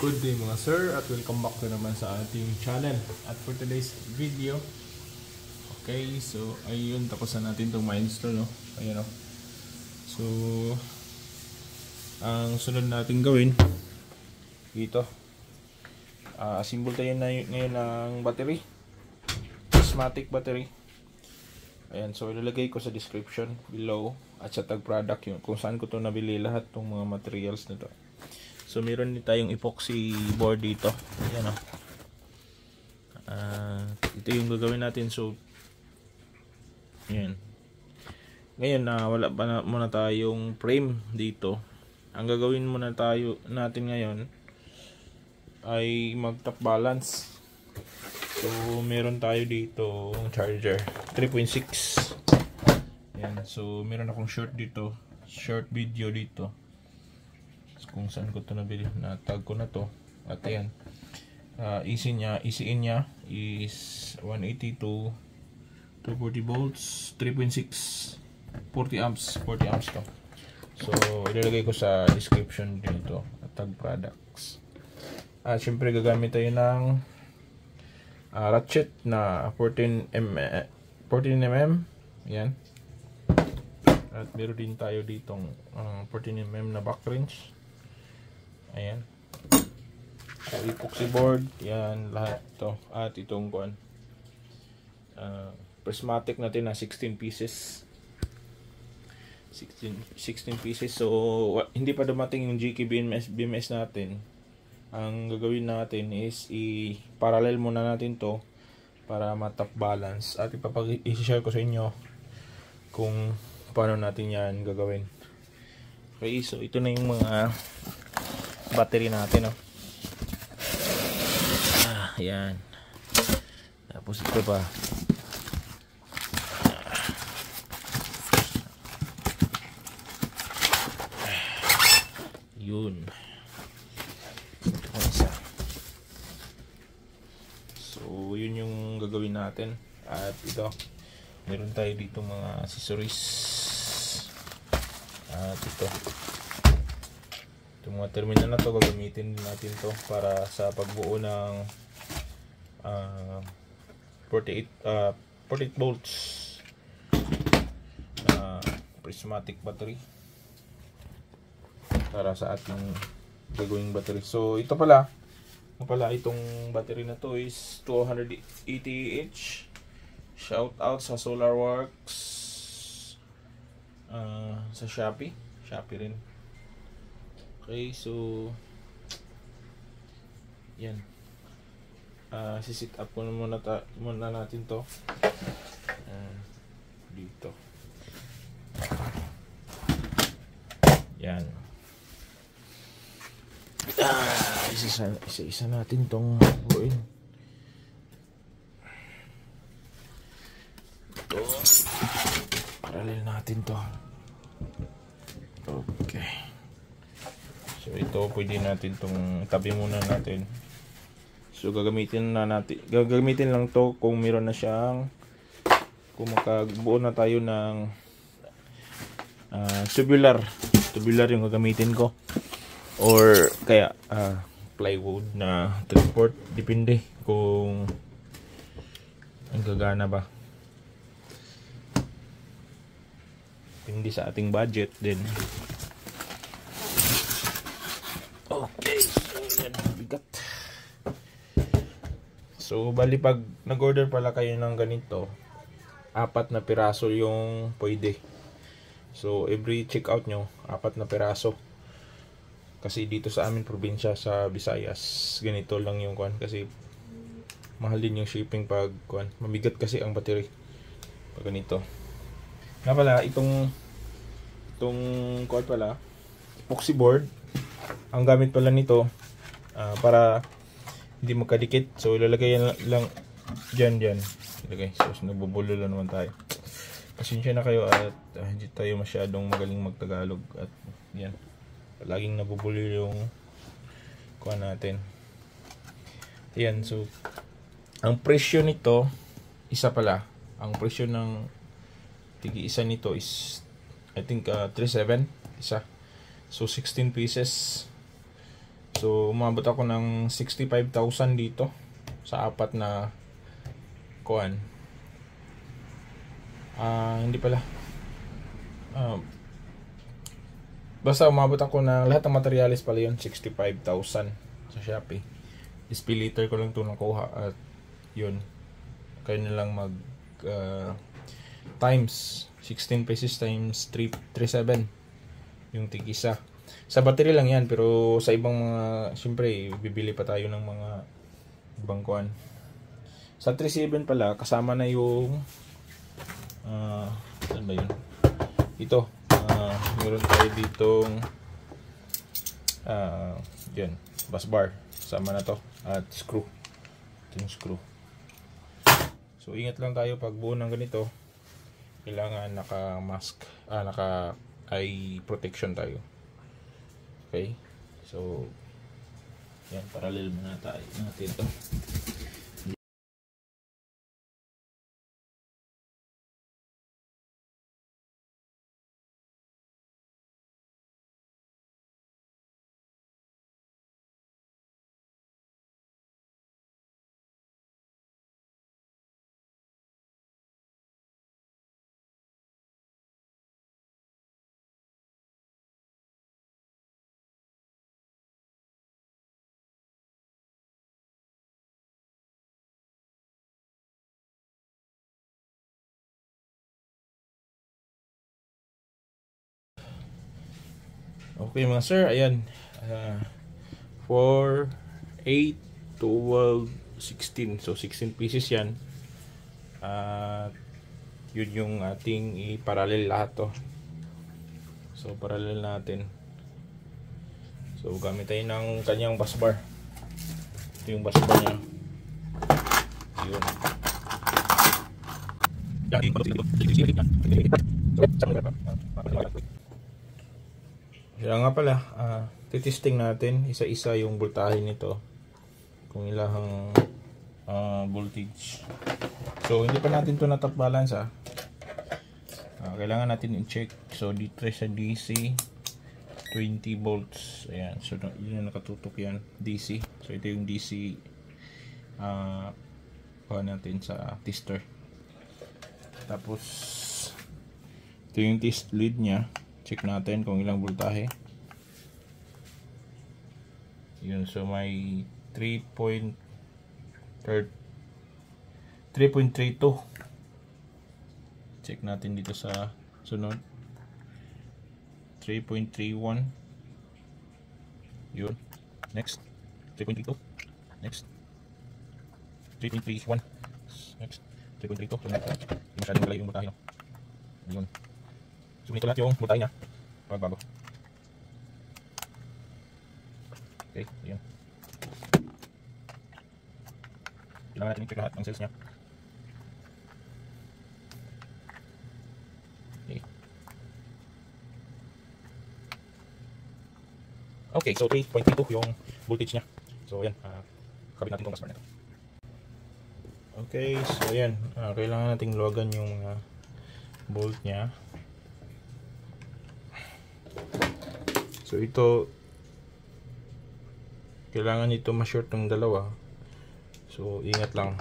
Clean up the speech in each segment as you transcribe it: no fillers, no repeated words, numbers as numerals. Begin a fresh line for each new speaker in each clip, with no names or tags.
Good day mga sir at welcome back na naman sa ating channel. At for today's video, okay, so ayun, tapos na natin itong milestone, no? Ayan, no? So ang sunod natin gawin dito, assemble tayo na ngayon ng battery, prismatic battery. Ayan, so ilalagay ko sa description below at sa tag product yun kung saan ko to nabili lahat ng mga materials na to. So meron din tayong epoxy board dito. Ayan, ito yung gagawin natin. So ayan. Ngayon wala pa na muna tayong frame dito. Ang gagawin muna natin ngayon ay mag top balance. So meron tayo dito charger 3.6. Ayan, so meron akong short dito, short video dito kung saan ko ito nabili, na tag ko na to. At ayan, ECN nya is 180 to 240 volts, 3.6, 40 amps to. So ilalagay ko sa description dito at tag products. At syempre gagamit tayo ng ratchet na 14mm. Yan. At meron din tayo ditong 14mm na back wrench. Ayan. So epoxy board, yan lahat to. At itong prismatic natin na 16 pieces. 16 pieces. So hindi pa dumating yung GK BMS natin. Ang gagawin natin is i-parallel muna natin to para ma-top balance. At i-share ko sa inyo kung paano natin yan gagawin. Okay, so ito na yung mga battery natin, ayan. Tapos ito pa, yun. Ito pa isa. So yun yung gagawin natin. At ito, meron tayo dito mga accessories. At itong mga terminal na to, gagamitin natin to para sa pagbuo ng 48 volts na prismatic battery para sa ating gagawing battery. So ito pala itong battery na to is 280Ah. Shout out sa SolarWorks, sa Shopee rin. Okay, so yan. Sisit up ko muna natin to dito. Yan. Isa natin tong buuin. Ito. Parallel natin to. Okay. So ito pwede natin tong tabi muna natin. So gagamitin lang to kung meron na siyang, kung makabuo na tayo ng tubular yung gagamitin ko, or kaya plywood na 3/4, depende kung ang gagana ba, depende sa ating budget din. Okay, so yan, bigat. So bali pag nag-order pala kayo ng ganito, 4 na piraso yung pwede. So every check out nyo 4 na piraso. Kasi dito sa amin probinsya sa Visayas, ganito lang yung kasi mahal din yung shipping pag mabigat kasi ang battery pag ganito. Nga pala itong pala epoxy board, ang gamit pala nito para hindi magkadikit. So ilalagay lang dyan. Ilagay. So nabubulo lang naman tayo. Pasensya na kayo at hindi tayo masyadong magaling magtagalog. At yan, laging nabubulo yung natin. Yan, so ang presyo nito, isa pala, ang presyo ng tigi-isa nito is I think 3.7 isa. So 16 pieces. So umabot ako ng 65,000 dito sa apat na kuan. Hindi pala. Basta umabot ako ng lahat ng materials pala yun, 65,000 sa Shopee. Display liter ko lang ito nakuha at yun. Kaya nilang mag times 16 pesos times 337 yung tig-isa. Sa battery lang yan, pero sa ibang mga, siyempre bibili pa tayo ng mga ibang kuan. Sa 37 pala kasama na yung saan ba yun? Ito, meron tayo ditong yan, bus bar, sama na to, at screw. Ito yung screw. So ingat lang tayo pag buo ng ganito, kailangan naka-mask, naka-eye protection tayo. Okay, so yan, parallel muna tayo natin ito. Okay mga sir, ayan, 4, 8, 12, 16. So 16 pieces yan. Yun yung ating i-parallel lahat to. So parallel natin. So gamit tayo ng kanyang bus bar. Ito yung bus bar niya. Yun. Kaya nga pala, titesting natin isa-isa yung voltahe nito, kung ilang voltage. So hindi pa natin to na top balance kailangan natin i-check. So dito sa DC 20 volts, ayan, so yun, nakatutok yan, DC. So ito yung DC kuha natin sa tester. Tapos ito yung test lead nya, check natin kung ilang voltahe. Yun, so may 3.32. Check natin dito sa sunod. 3.31. Yun. Next. 3.32. Next. 3.31. Next. 3.32. Hindi masyadong malayo yung voltahe, no? Yun. So nito lahat yung voltahe nya pagbago. Okay, yun. Kailangan natin i-check lahat ng cells nya. Okay, so 3.32 yung voltage nya. So yan, kabit natin itong bus bar nito. Okay, so yan, kailangan nating luwagan yung bolt nya. So ito, kailangan ito ma-short ng dalawa. So ingat lang.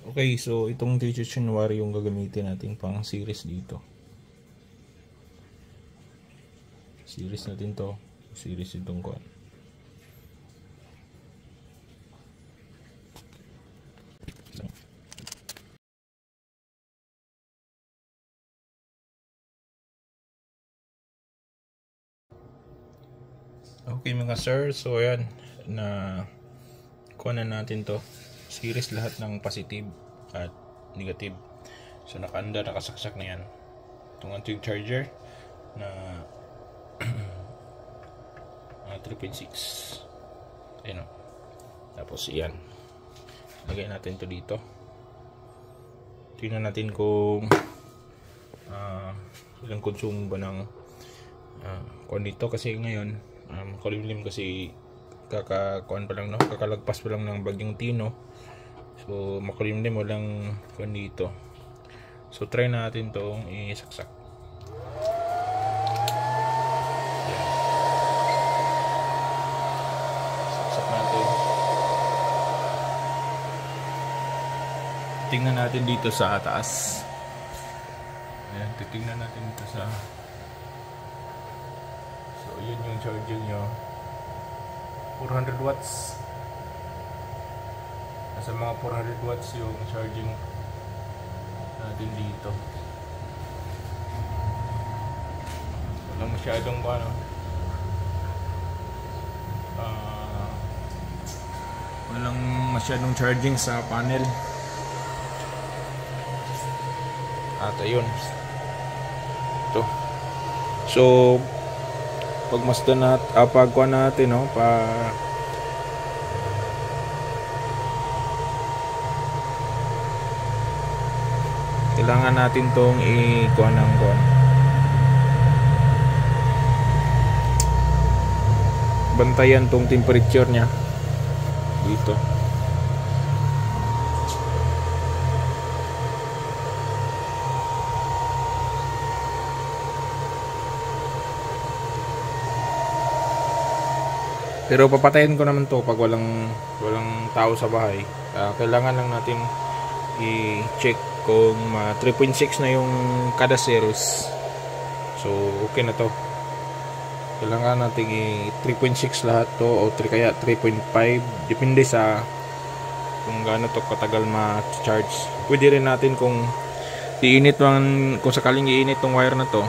Okay, so itong digitation wire yung gagamitin natin pang series dito. Series natin to. Series itong kuan. Okay mga sir, so ayan na kuha na natin to series lahat ng positive at negative. So nakaanda, nakasaksak na yan itong anti charger na 3.6. Ayun o. Tapos yan, lagay natin to dito. Tingnan natin kung ilang konsumo ba ng kuha dito, kasi ngayon kulimlim kasi kakakuan pa lang, no? Kakalagpas pa lang ng bagyong Tino. So makulimlim, walang kuan dito. So try natin tong isaksak. Yan. Saksak natin. Tingnan natin dito sa taas. Ayan, titingnan natin dito sa, so yun yung charging nyo, 400 watts. Nasa mga 400 watts yung charging natin dito. Walang masyadong walang masyadong charging sa panel. At ayun, ito. So pagmasdan pagkuha natin, no, kailangan natin tong ikuha ng bantayan tong temperature nya dito. Pero papatayin ko naman to pag walang tao sa bahay. Kailangan lang natin i-check kung 3.6 na yung kada series. So okay na to. Kailangan natin i-3.6 lahat to, o kaya 3.5, depende sa kung gaano to katagal ma-charge. Pwede rin natin kung kung sakaling iinit tong wire na to,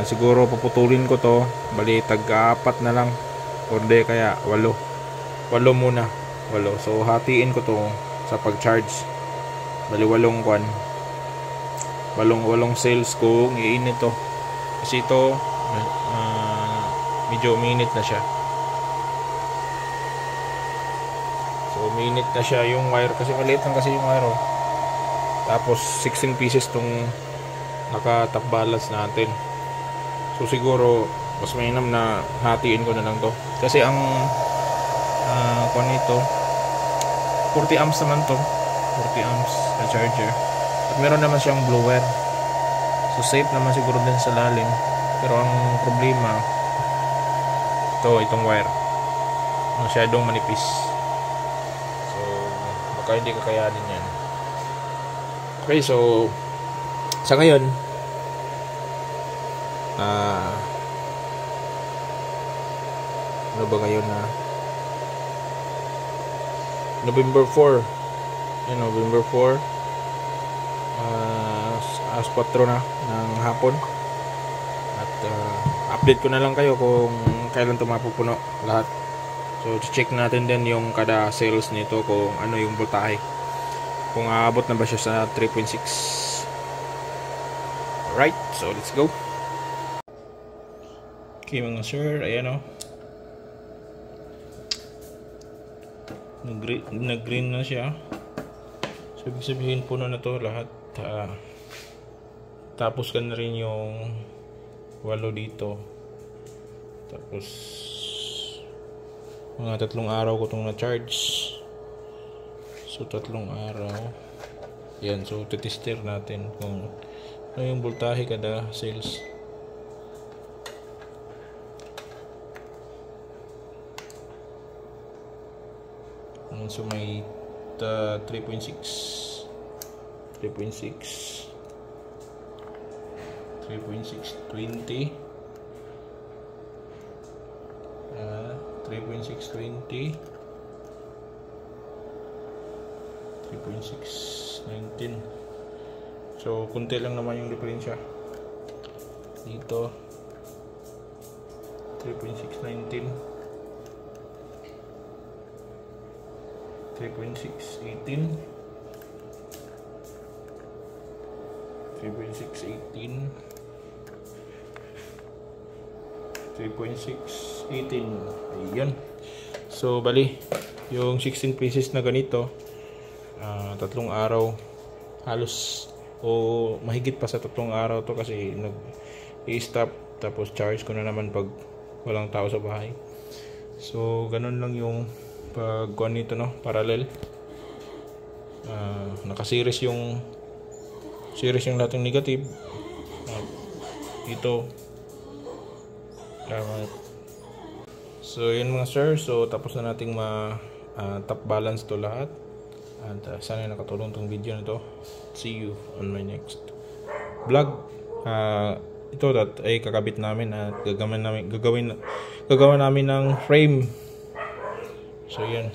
siguro paputulin ko to, bali tag-4 na lang, or de kaya 8 muna. So hatiin ko to sa pag-charge, bali 8 cells kung iinit to, kasi ito medyo uminit na siya. So uminit na siya yung wire, kasi maliit lang kasi yung wire, oh. Tapos 16 pieces tong naka-top balance natin. So siguro mas mainam na hatiin ko na lang to, kasi ang kuan nito 40 amps naman to, 40 amps na charger, at meron naman siyang blower, so safe naman siguro din sa lalim. Pero ang problema itong wire masyadong manipis, so baka hindi kakayanin yan. Okay, so sa ngayon ano ba ngayon na November 4, November 4, alas 4 na ng hapon, at update ko na lang kayo kung kailan ito mapupuno lahat. So check natin din yung kada cells nito, kung ano yung voltahe, kung aabot na ba siya sa 3.6. Alright, so let's go. Okay mga sir, ayan o, nag-green na siya. So ibig sabihin puno na to lahat. Tapos ka na rin yung 8 dito. Tapos mga 3 araw ko itong na-charge. So 3 araw. Yan, so titester natin kung ano yung voltahe kada cells. So may 3.6 3.620 3.620 3.619. So kunti lang naman yung diferensya dito. 3.619, 3.618, 3.618, 3.618. Ayun. So bali yung 16 pieces na ganito, 3 araw halos o mahigit pa sa 3 araw to kasi nag-i-stop tapos charge ko na naman pag walang tao sa bahay. So ganun lang yung pagkuhan nito, no, parallel. Naka-series yung lahat ng negative. Ito. So yun mga sir, so tapos na nating top balance to lahat. At sana nakatulong tong video na to. See you on my next vlog. Ito ay kakabit namin at gagawa namin ng frame. So yan.